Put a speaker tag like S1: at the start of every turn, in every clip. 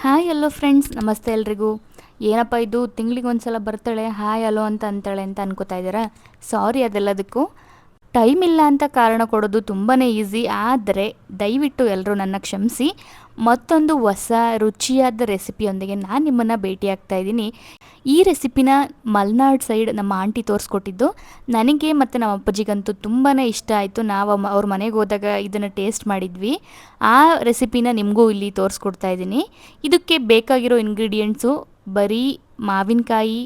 S1: Hi hello friends, ನಮಸ್ತೆ ಎಲ್ರಿಗೂ. ಏನಪ್ಪ ಇದು ತಿಂಗಳಿಗೆ ಒಂದು ಸಲ ಬರ್ತಾಳೆ ಹಾಯ್ ಹಲೋ ಅಂತ ಅಂತಾಳೆ ಅಂತ ಅನ್ಕೋತಾ ಇದ್ದೀರಾ? ಸಾರಿ ಅದೆಲ್ಲದಕ್ಕೂ. ಟೈಮ್ ಇಲ್ಲ ಅಂತ ಕಾರಣ ಕೊಡೋದು ತುಂಬಾ ಈಸಿ, ಆದರೆ ದಯವಿಟ್ಟು ಎಲ್ಲರೂ ನನ್ನ ಕ್ಷಮಿಸಿ. ಮತ್ತೊಂದು ಹೊಸ ರುಚಿಯಾದ ರೆಸಿಪಿಯೊಂದಿಗೆ ನಾನು ನಿಮ್ಮನ್ನು ಭೇಟಿ ಆಗ್ತಾ ಇದ್ದೀನಿ. ಈ ರೆಸಿಪಿನ ಮಲ್ನಾಡ್ ಸೈಡ್ ನಮ್ಮ ಆಂಟಿ ತೋರಿಸ್ಕೊಟ್ಟಿದ್ದು. ನನಗೆ ಮತ್ತು ನಮ್ಮ ಅಪ್ಪಾಜಿಗಂತೂ ತುಂಬಾ ಇಷ್ಟ ಆಯಿತು. ನಾವು ಅವ್ರ ಮನೆಗೆ ಹೋದಾಗ ಇದನ್ನು ಟೇಸ್ಟ್ ಮಾಡಿದ್ವಿ. ಆ ರೆಸಿಪಿನ ನಿಮಗೂ ಇಲ್ಲಿ ತೋರಿಸ್ಕೊಡ್ತಾ ಇದ್ದೀನಿ. ಇದಕ್ಕೆ ಬೇಕಾಗಿರೋ ಇಂಗ್ರೀಡಿಯೆಂಟ್ಸು ಬರೀ ಮಾವಿನಕಾಯಿ,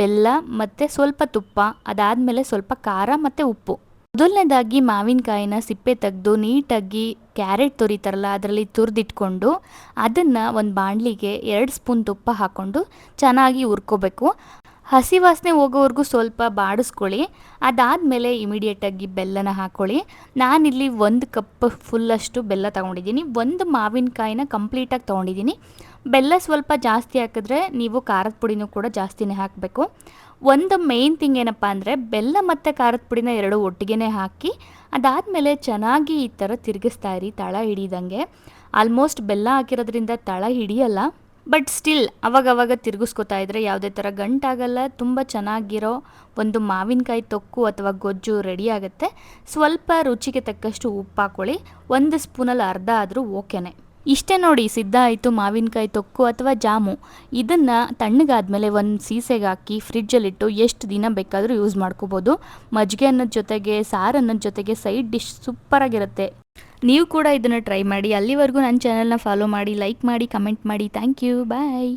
S1: ಬೆಲ್ಲ ಮತ್ತು ಸ್ವಲ್ಪ ತುಪ್ಪ, ಅದಾದಮೇಲೆ ಸ್ವಲ್ಪ ಖಾರ ಮತ್ತು ಉಪ್ಪು. ಮೊದಲನೇದಾಗಿ ಮಾವಿನಕಾಯಿನ ಸಿಪ್ಪೆ ತೆಗೆದು ನೀಟಾಗಿ ಕ್ಯಾರೆಟ್ ತುರಿತಾರಲ್ಲ ಅದರಲ್ಲಿ ತುರಿದಿಟ್ಕೊಂಡು ಅದನ್ನು ಒಂದು ಬಾಣಲಿಗೆ 2 ಸ್ಪೂನ್ ತುಪ್ಪ ಹಾಕ್ಕೊಂಡು ಚೆನ್ನಾಗಿ ಹುರ್ಕೋಬೇಕು. ಹಸಿ ವಾಸನೆ ಹೋಗೋವರೆಗೂ ಸ್ವಲ್ಪ ಬಾಡಿಸ್ಕೊಳ್ಳಿ. ಅದಾದಮೇಲೆ ಇಮಿಡಿಯೇಟಾಗಿ ಬೆಲ್ಲನ ಹಾಕ್ಕೊಳ್ಳಿ. ನಾನಿಲ್ಲಿ 1 ಕಪ್ ಫುಲ್ಲಷ್ಟು ಬೆಲ್ಲ ತೊಗೊಂಡಿದ್ದೀನಿ. 1 ಮಾವಿನಕಾಯಿನ ಕಂಪ್ಲೀಟಾಗಿ ತೊಗೊಂಡಿದ್ದೀನಿ. ಬೆಲ್ಲ ಸ್ವಲ್ಪ ಜಾಸ್ತಿ ಹಾಕಿದ್ರೆ ನೀವು ಖಾರದ ಪುಡಿನೂ ಕೂಡ ಜಾಸ್ತಿನೇ ಹಾಕಬೇಕು. ಒಂದು ಮೇಯ್ನ್ ಥಿಂಗ್ ಏನಪ್ಪ ಅಂದರೆ ಬೆಲ್ಲ ಮತ್ತು ಖಾರದ ಪುಡಿನ ಎರಡೂ ಒಟ್ಟಿಗೆ ಹಾಕಿ ಅದಾದಮೇಲೆ ಚೆನ್ನಾಗಿ ಈ ಥರ ತಿರುಗಿಸ್ತಾ ಇರಿ, ತಳ ಹಿಡಿದಂಗೆ. ಆಲ್ಮೋಸ್ಟ್ ಬೆಲ್ಲ ಹಾಕಿರೋದ್ರಿಂದ ತಳ ಹಿಡಿಯಲ್ಲ, ಬಟ್ ಸ್ಟಿಲ್ ಅವಾಗವಾಗ ತಿರುಗಿಸ್ಕೊತಾ ಇದ್ದರೆ ಯಾವುದೇ ಥರ ಗಂಟಾಗಲ್ಲ. ತುಂಬ ಚೆನ್ನಾಗಿರೋ ಒಂದು ಮಾವಿನಕಾಯಿ ತೊಕ್ಕು ಅಥವಾ ಗೊಜ್ಜು ರೆಡಿ ಆಗುತ್ತೆ. ಸ್ವಲ್ಪ ರುಚಿಗೆ ತಕ್ಕಷ್ಟು ಉಪ್ಪು ಹಾಕ್ಕೊಳ್ಳಿ. 1 ಸ್ಪೂನಲ್ಲಿ ಅರ್ಧ ಆದರೂ ಓಕೆನೆ. ಇಷ್ಟೇ ನೋಡಿ, ಸಿದ್ಧ ಆಯಿತು ಮಾವಿನಕಾಯಿ ತೊಕ್ಕು ಅಥವಾ ಜಾಮು. ಇದನ್ನು ತಣ್ಣಗಾದ್ಮೇಲೆ ಒಂದು ಸೀಸೆಗೆ ಹಾಕಿ ಫ್ರಿಡ್ಜಲ್ಲಿಟ್ಟು ಎಷ್ಟು ದಿನ ಬೇಕಾದರೂ ಯೂಸ್ ಮಾಡ್ಕೋಬೋದು. ಮಜ್ಜಿಗೆ ಅನ್ನೋದ ಜೊತೆಗೆ, ಸಾರು ಅನ್ನೋದ ಜೊತೆಗೆ ಸೈಡ್ ಡಿಶ್ ಸೂಪರಾಗಿರುತ್ತೆ. ನೀವು ಕೂಡ ಇದನ್ನು ಟ್ರೈ ಮಾಡಿ. ಅಲ್ಲಿವರೆಗೂ ನನ್ನ ಚಾನಲ್ನ ಫಾಲೋ ಮಾಡಿ, ಲೈಕ್ ಮಾಡಿ, ಕಮೆಂಟ್ ಮಾಡಿ. Thank you, bye.